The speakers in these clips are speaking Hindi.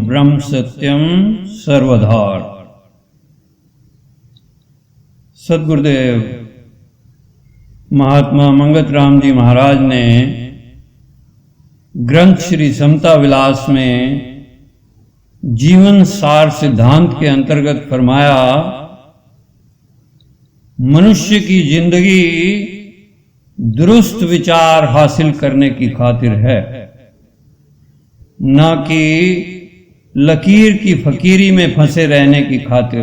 ब्रह्म सत्यम सर्वधार। सद्गुरुदेव महात्मा मंगत राम जी महाराज ने ग्रंथ श्री समता विलास में जीवन सार सिद्धांत के अंतर्गत फरमाया, मनुष्य की जिंदगी दुरुस्त विचार हासिल करने की खातिर है, न कि लकीर की फकीरी में फंसे रहने की खातिर।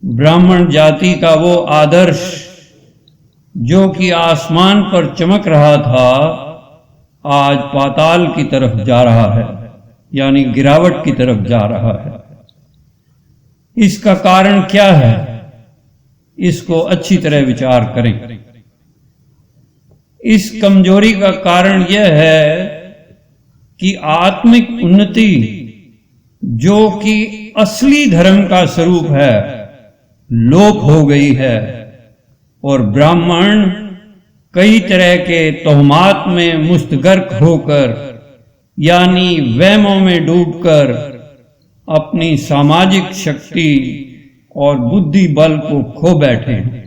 ब्राह्मण जाति का वो आदर्श जो कि आसमान पर चमक रहा था, आज पाताल की तरफ जा रहा है, यानी गिरावट की तरफ जा रहा है। इसका कारण क्या है, इसको अच्छी तरह विचार करें। इस कमजोरी का कारण यह है कि आत्मिक उन्नति, जो कि असली धर्म का स्वरूप है, लोप हो गई है और ब्राह्मण कई तरह के तोहमात में मुस्तगर्क होकर, यानी वहमों में डूबकर, अपनी सामाजिक शक्ति और बुद्धि बल को खो बैठे हैं।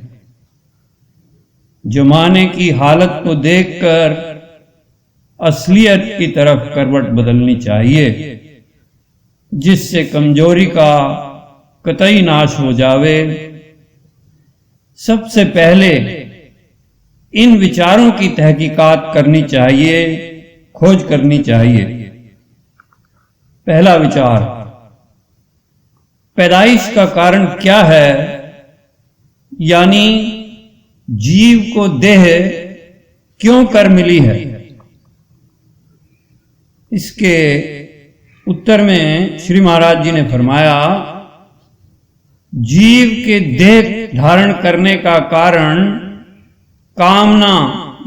जमाने की हालत को देखकर असलियत की तरफ करवट बदलनी चाहिए, जिससे कमजोरी का कतई नाश हो जावे। सबसे पहले इन विचारों की तहकीकात करनी चाहिए, खोज करनी चाहिए। पहला विचार, पैदाइश का कारण क्या है, यानी जीव को देह क्यों कर मिली है। इसके उत्तर में श्री महाराज जी ने फरमाया, जीव के देह धारण करने का कारण कामना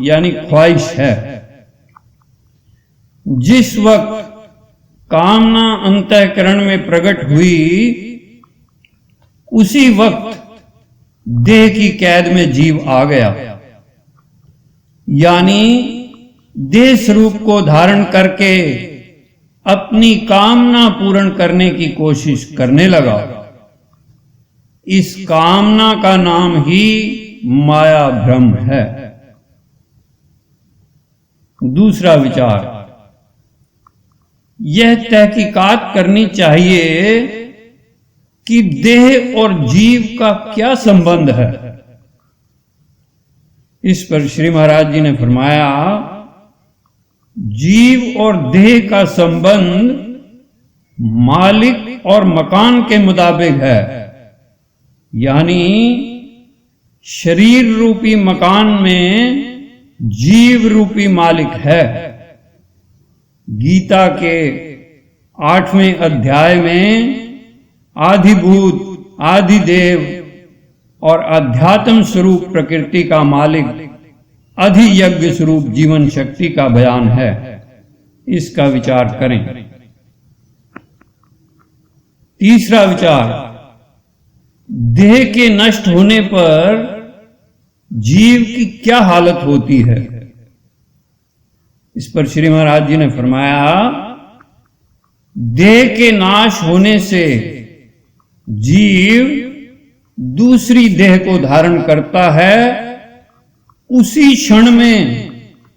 यानी ख्वाहिश है। जिस वक्त कामना अंतःकरण में प्रकट हुई, उसी वक्त देह की कैद में जीव आ गया, यानी देह स्वरूप को धारण करके अपनी कामना पूर्ण करने की कोशिश करने लगा। इस कामना का नाम ही माया भ्रम है। दूसरा विचार, यह तहकीकात करनी चाहिए कि देह और जीव का क्या संबंध है। इस पर श्री महाराज जी ने फरमाया, जीव और देह का संबंध मालिक और मकान के मुताबिक है, यानी शरीर रूपी मकान में जीव रूपी मालिक है। गीता के 8वें अध्याय में आधिभूत, आधिदेव और अध्यात्म स्वरूप प्रकृति का मालिक, अधियज्ञ स्वरूप जीवन शक्ति का बयान है। इसका विचार करें। तीसरा विचार, देह के नष्ट होने पर जीव की क्या हालत होती है। इस पर श्री महाराज जी ने फरमाया, देह के नाश होने से जीव दूसरी देह को धारण करता है, उसी क्षण में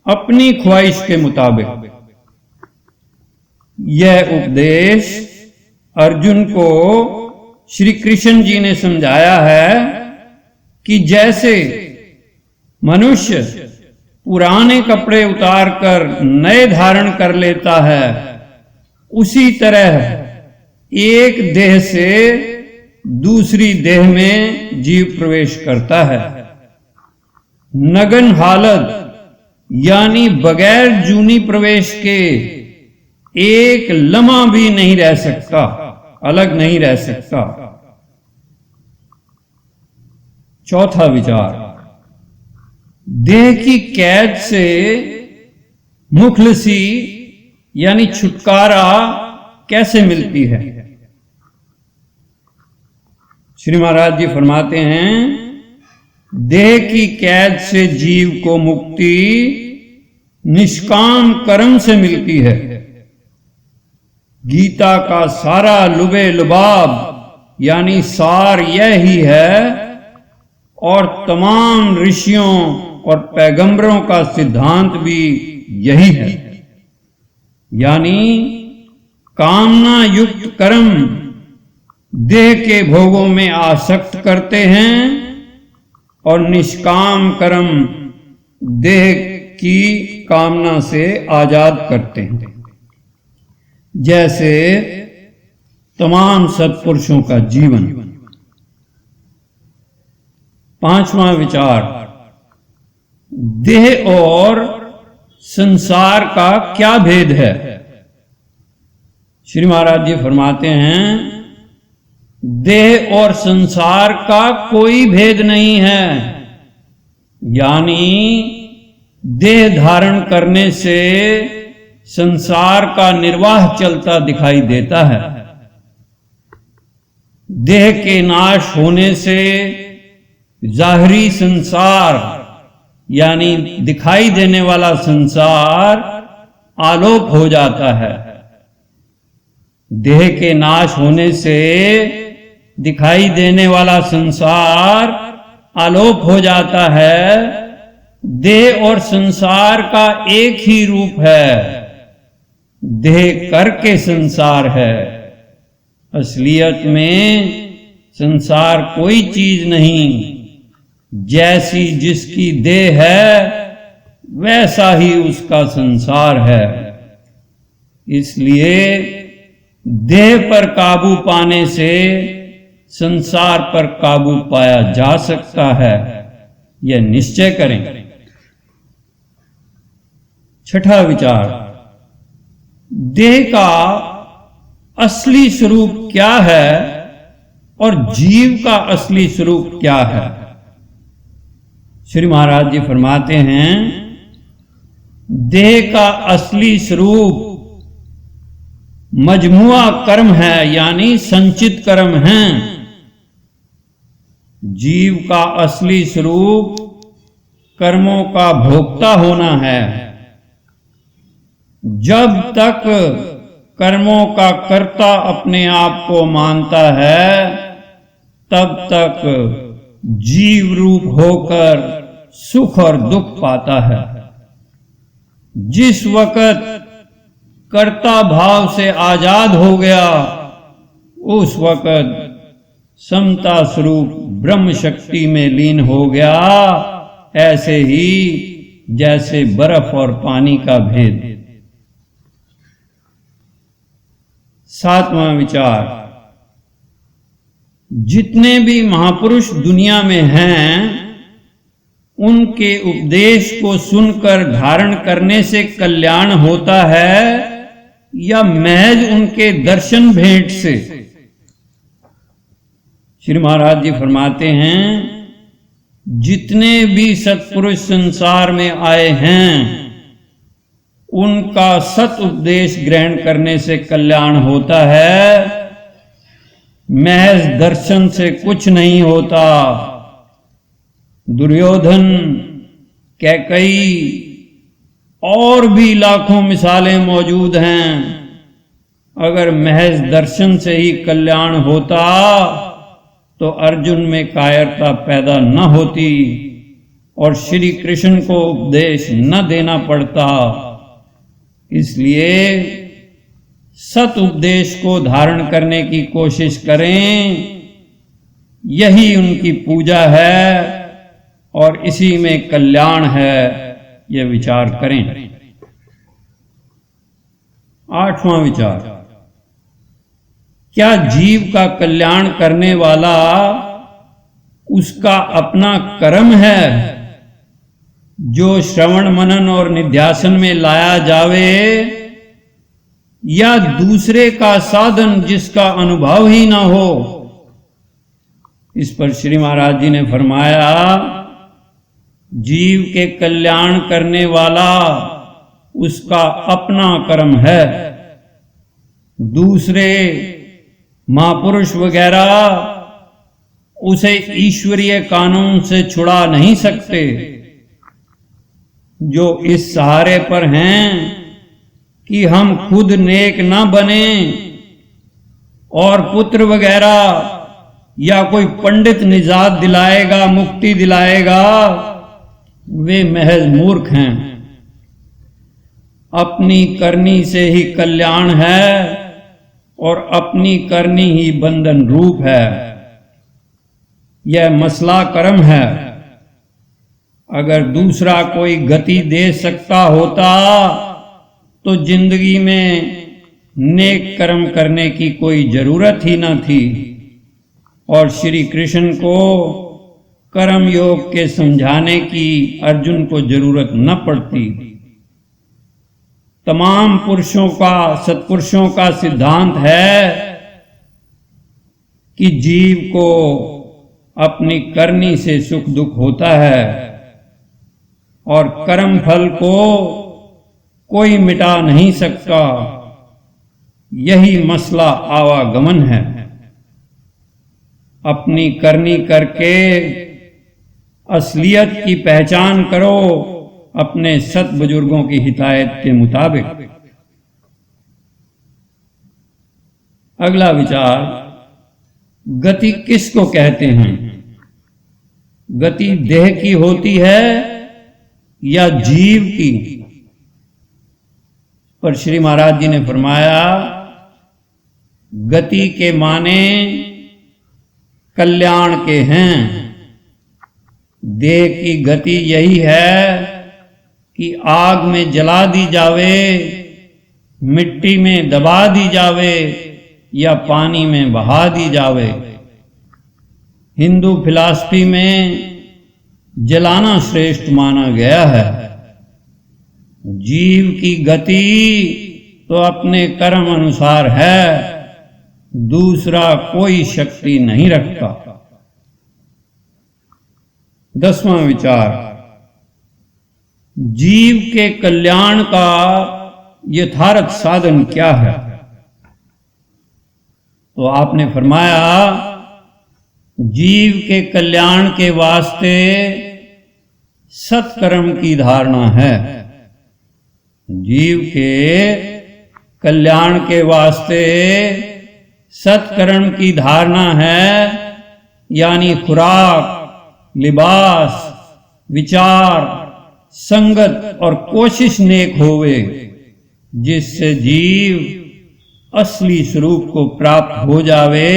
अपनी ख्वाहिश के मुताबिक। यह उपदेश अर्जुन को श्री कृष्ण जी ने समझाया है कि जैसे मनुष्य पुराने कपड़े उतारकर नए धारण कर लेता है, उसी तरह एक देह से दूसरी देह में जीव प्रवेश करता है। नग्न हालत यानी बगैर जूनी प्रवेश के एक लम्हा भी नहीं रह सकता, अलग नहीं रह सकता। चौथा विचार, देह की कैद से मुखलसी यानी छुटकारा कैसे मिलती है। श्री महाराज जी फरमाते हैं, देह की कैद से जीव को मुक्ति निष्काम कर्म से मिलती है, गीता का सारा लुबे लुबाब यानी सार यह ही है और तमाम ऋषियों और पैगंबरों का सिद्धांत भी यही है, यानी कामना युक्त कर्म देह के भोगों में आसक्त करते हैं और निष्काम कर्म देह की कामना से आजाद करते हैं। जैसे तमाम सत्पुरुषों का जीवन। पांचवा विचार, देह और संसार का क्या भेद है। श्री महाराज जी फरमाते हैं, देह और संसार का कोई भेद नहीं है, यानी देह धारण करने से संसार का निर्वाह चलता दिखाई देता है। देह के नाश होने से जाहिरी संसार यानी दिखाई देने वाला संसार आलोप हो जाता है। देह के नाश होने से दिखाई देने वाला संसार आलोप हो जाता है। देह और संसार का एक ही रूप है, देह करके संसार है। असलियत में संसार कोई चीज नहीं, जैसी जिसकी देह है वैसा ही उसका संसार है। इसलिए देह पर काबू पाने से संसार पर काबू पाया जा सकता है, यह निश्चय करें। छठा विचार, देह का असली स्वरूप क्या है और जीव का असली स्वरूप क्या है। श्री महाराज जी फरमाते हैं, देह का असली स्वरूप मजमुआ कर्म है, यानी संचित कर्म है। जीव का असली स्वरूप कर्मों का भोक्ता होना है। जब तक कर्मों का कर्ता अपने आप को मानता है, तब तक जीव रूप होकर सुख और दुख पाता है। जिस वक्त कर्ता भाव से आजाद हो गया, उस वक्त समता स्वरूप ब्रह्म शक्ति में लीन हो गया, ऐसे ही जैसे बर्फ और पानी का भेद। सातवां विचार, जितने भी महापुरुष दुनिया में हैं, उनके उपदेश को सुनकर धारण करने से कल्याण होता है या महज उनके दर्शन भेंट से। श्री महाराज जी फरमाते हैं, जितने भी सत्पुरुष संसार में आए हैं, उनका सत उपदेश ग्रहण करने से कल्याण होता है, महज दर्शन से कुछ नहीं होता। दुर्योधन, कैकई और भी लाखों मिसालें मौजूद हैं। अगर महज दर्शन से ही कल्याण होता तो अर्जुन में कायरता पैदा न होती और श्री कृष्ण को उपदेश न देना पड़ता। इसलिए सत उपदेश को धारण करने की कोशिश करें, यही उनकी पूजा है और इसी में कल्याण है, यह विचार करें। आठवां विचार, क्या जीव का कल्याण करने वाला उसका अपना कर्म है जो श्रवण मनन और निध्यासन में लाया जावे, या दूसरे का साधन जिसका अनुभव ही ना हो। इस पर श्री महाराज जी ने फरमाया, जीव के कल्याण करने वाला उसका अपना कर्म है, दूसरे महापुरुष वगैरह उसे ईश्वरीय कानून से छुड़ा नहीं सकते। जो इस सहारे पर हैं कि हम खुद नेक ना बने और पुत्र वगैरह या कोई पंडित निजात दिलाएगा, मुक्ति दिलाएगा, वे महज मूर्ख हैं। अपनी करनी से ही कल्याण है और अपनी करनी ही बंधन रूप है। यह मसला कर्म है। अगर दूसरा कोई गति दे सकता होता तो जिंदगी में नेक कर्म करने की कोई जरूरत ही न थी और श्री कृष्ण को कर्म योग के समझाने की अर्जुन को जरूरत न पड़ती। तमाम पुरुषों का, सत्पुरुषों का सिद्धांत है कि जीव को अपनी करनी से सुख दुख होता है और कर्म फल को कोई मिटा नहीं सकता। यही मसला आवागमन है। अपनी करनी करके असलियत की पहचान करो अपने सत बुजुर्गों की हिदायत के मुताबिक। अगला विचार, गति किसको कहते हैं? गति देह की होती है या जीव की? पर श्री महाराज जी ने फरमाया, गति के माने कल्याण के हैं। देह की गति यही है कि आग में जला दी जावे, मिट्टी में दबा दी जावे या पानी में बहा दी जावे। हिंदू फिलॉसफी में जलाना श्रेष्ठ माना गया है। जीव की गति तो अपने कर्म अनुसार है, दूसरा कोई शक्ति नहीं रखता। 10वां विचार, जीव के कल्याण का यथार्थ साधन क्या है? तो आपने फरमाया, जीव के कल्याण के वास्ते सत्कर्म की धारणा है। जीव के कल्याण के वास्ते सत्कर्म की धारणा है, यानी खुराक, लिबास, विचार, संगत और कोशिश नेक होवे, जिससे जीव असली स्वरूप को प्राप्त हो जावे।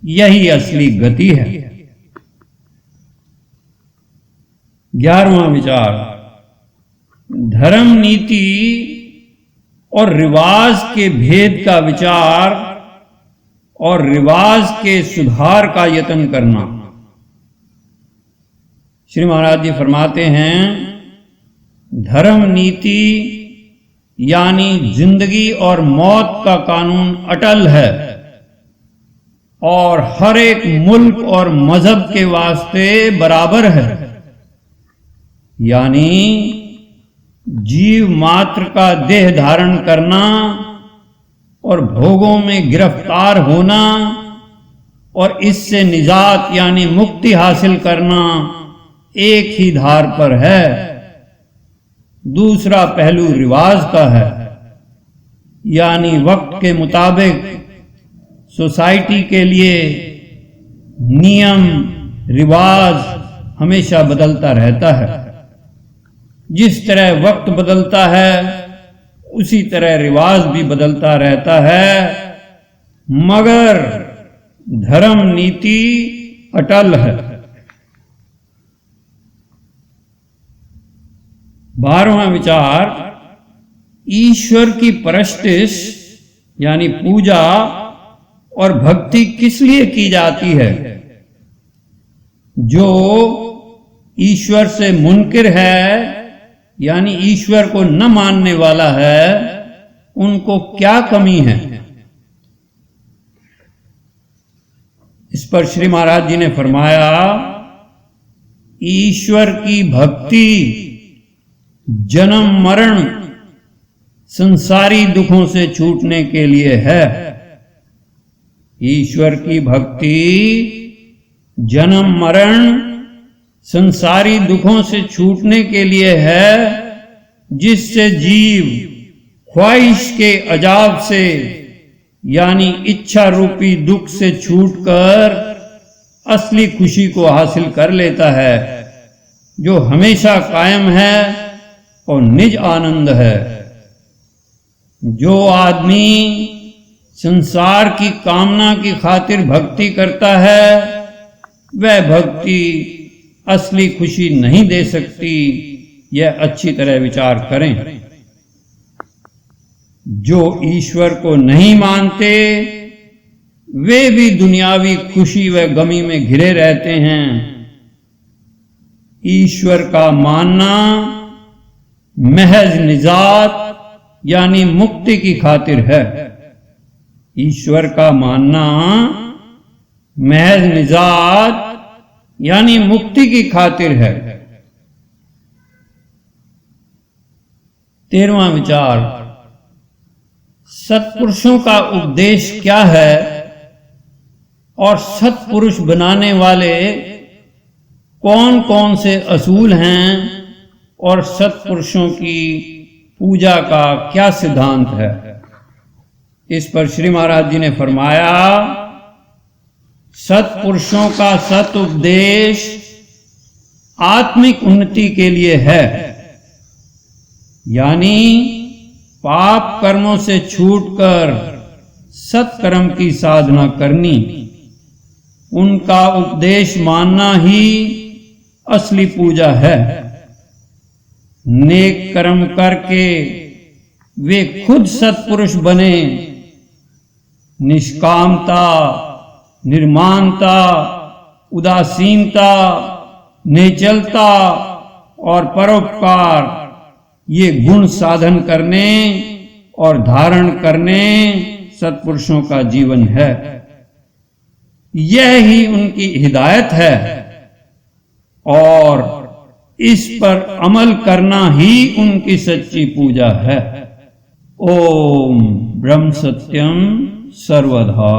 यही असली गति है। 11वां विचार, धर्म, नीति और रिवाज के भेद का विचार और रिवाज के सुधार का यत्न करना। श्री महाराज जी फरमाते हैं, धर्म नीति यानी जिंदगी और मौत का कानून अटल है और हर एक मुल्क और मजहब के वास्ते बराबर है। यानी जीव मात्र का देह धारण करना और भोगों में गिरफ्तार होना और इससे निजात यानी मुक्ति हासिल करना एक ही धार पर है। दूसरा पहलू रिवाज का है, यानी वक्त के मुताबिक सोसाइटी के लिए नियम रिवाज हमेशा बदलता रहता है। जिस तरह वक्त बदलता है उसी तरह रिवाज भी बदलता रहता है, मगर धर्म नीति अटल है। 12वां विचार, ईश्वर की परस्तिश यानी पूजा और भक्ति किस लिए की जाती है? जो ईश्वर से मुनकिर है यानी ईश्वर को न मानने वाला है, उनको क्या कमी है? इस पर श्री महाराज जी ने फरमाया, ईश्वर की भक्ति जन्म मरण संसारी दुखों से छूटने के लिए है। ईश्वर की भक्ति जन्म मरण संसारी दुखों से छूटने के लिए है, जिससे जीव ख्वाहिश के अजाब से यानी इच्छा रूपी दुख से छूटकर असली खुशी को हासिल कर लेता है, जो हमेशा कायम है और निज आनंद है। जो आदमी संसार की कामना की खातिर भक्ति करता है, वह भक्ति असली खुशी नहीं दे सकती, यह अच्छी तरह विचार करें। जो ईश्वर को नहीं मानते, वे भी दुनियावी खुशी व गमी में घिरे रहते हैं। ईश्वर का मानना महज निजात यानी मुक्ति की खातिर है। ईश्वर का मानना महज निजात यानी मुक्ति की खातिर है। 13वां विचार, सत्पुरुषों का उपदेश क्या है और सत्पुरुष बनाने वाले कौन कौन से असूल हैं और सत्पुरुषों की पूजा का क्या सिद्धांत है। इस पर श्री महाराज जी ने फरमाया, सत्पुरुषों का सत उपदेश आत्मिक उन्नति के लिए है, यानी पाप कर्मों से छूटकर सत्कर्म की साधना करनी। उनका उपदेश मानना ही असली पूजा है। नेक कर्म करके वे खुद सत्पुरुष बने। निष्कामता, निर्माणता, उदासीनता, निश्चलता और परोपकार, ये गुण साधन करने और धारण करने सत्पुरुषों का जीवन है। यह ही उनकी हिदायत है और इस पर अमल करना ही उनकी सच्ची पूजा है। ओम ब्रह्म सत्यम सर्वधा।